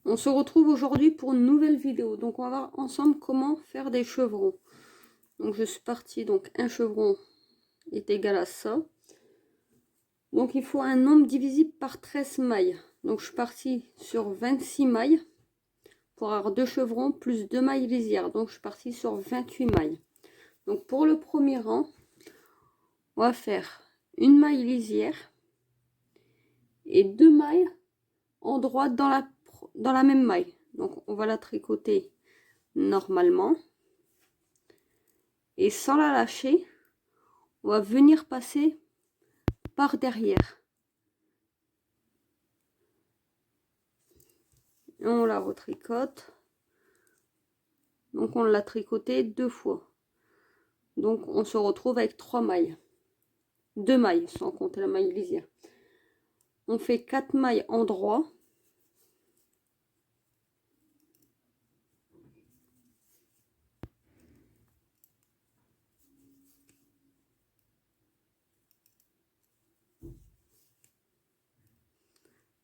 On se retrouve aujourd'hui pour une nouvelle vidéo. Donc on va voir ensemble comment faire des chevrons. Donc je suis partie, donc un chevron est égal à ça. Donc il faut un nombre divisible par 13 mailles. Donc je suis partie sur 26 mailles pour avoir 2 chevrons plus 2 mailles lisières. Donc je suis partie sur 28 mailles. Donc pour le premier rang, on va faire une maille lisière et 2 mailles en droite dans la même maille. Donc on va la tricoter normalement. Et sans la lâcher, on va venir passer par derrière. Et on la retricote. Donc on l'a tricoté 2 fois. Donc on se retrouve avec 3 mailles. 2 mailles sans compter la maille lisière. On fait 4 mailles en droit.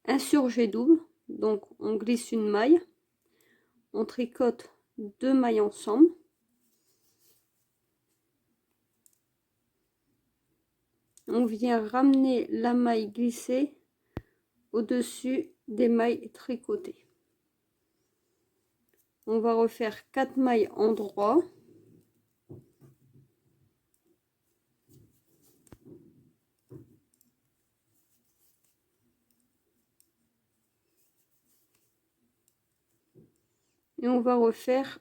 Un surjet double. Donc on glisse une maille. On tricote 2 mailles ensemble. On vient ramener la maille glissée au-dessus des mailles tricotées. On va refaire 4 mailles en droit. Et on va refaire,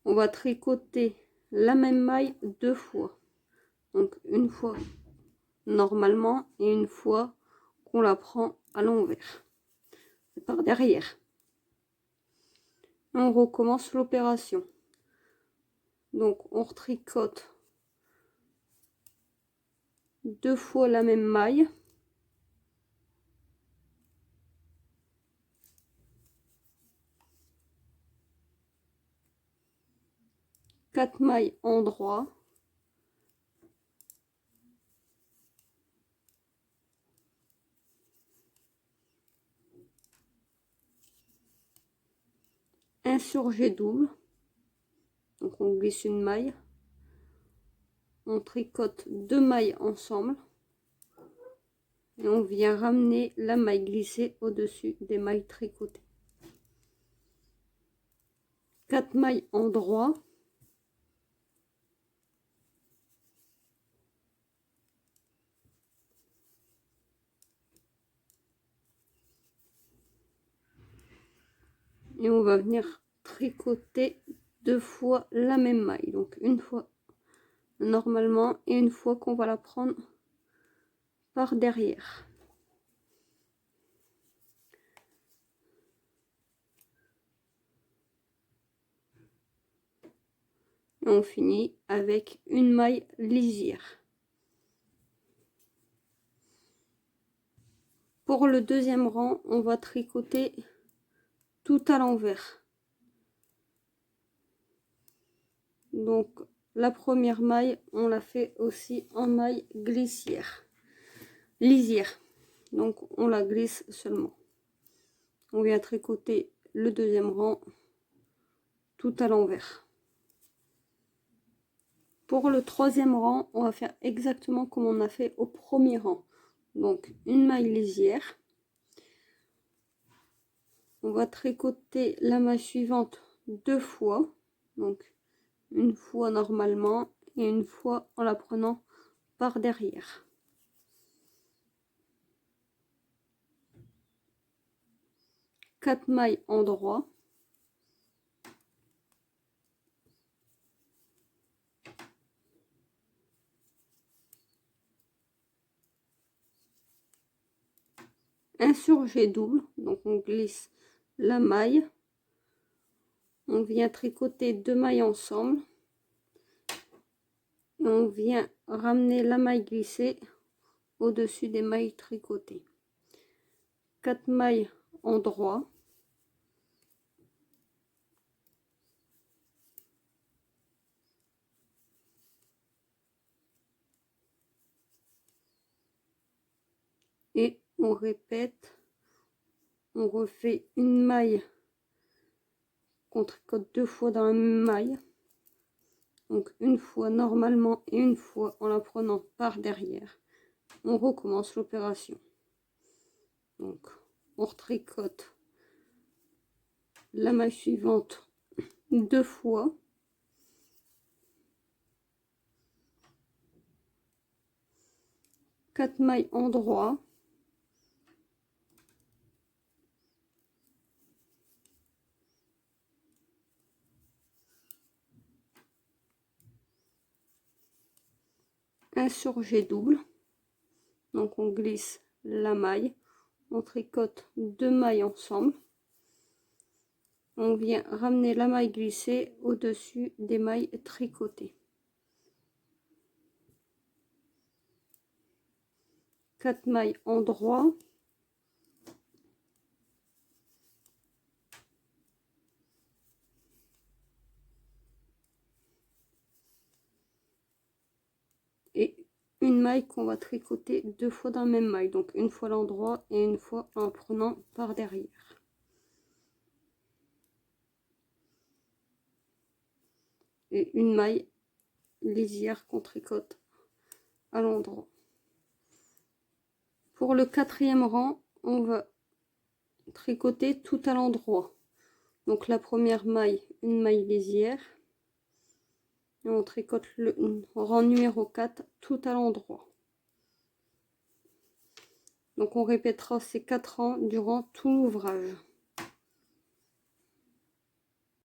on va tricoter la même maille 2 fois. Donc une fois normalement et une fois qu'on la prend à l'envers par derrière. On recommence l'opération. Donc on retricote 2 fois la même maille. Quatre mailles en droit. Un surjet double. Donc on glisse une maille. On tricote 2 mailles ensemble. Et on vient ramener la maille glissée au-dessus des mailles tricotées. 4 mailles en droit. Et on va venir tricoter 2 fois la même maille. Donc une fois normalement et une fois qu'on va la prendre par derrière. Et on finit avec une maille lisière. Pour le deuxième rang, on va tricoter tout à l'envers. Donc la première maille, on la fait aussi en maille lisière. Donc on la glisse seulement. On vient tricoter le deuxième rang tout à l'envers. Pour le troisième rang, on va faire exactement comme on a fait au premier rang. Donc une maille lisière. On va tricoter la maille suivante 2 fois. Donc une fois normalement et une fois en la prenant par derrière. Quatre mailles en droit. Un surjet double, donc on glisse la maille. On vient tricoter 2 mailles ensemble. Et on vient ramener la maille glissée au-dessus des mailles tricotées. 4 mailles en droit. Et on répète on refait une maille qu'on tricote 2 fois dans la même maille, donc une fois normalement et une fois en la prenant par derrière. On recommence l'opération. Donc on retricote la maille suivante 2 fois, quatre mailles en droit, un surjet double, donc on glisse la maille, on tricote 2 mailles ensemble, on vient ramener la maille glissée au dessus des mailles tricotées, 4 mailles en droit, et une maille qu'on va tricoter 2 fois dans la même maille, donc une fois l'endroit et une fois en prenant par derrière. Et une maille lisière qu'on tricote à l'endroit. Pour le 4e rang, on va tricoter tout à l'endroit. Donc la première maille, une maille lisière, et on tricote le rang numéro 4 tout à l'endroit. Donc on répétera ces 4 rangs durant tout l'ouvrage.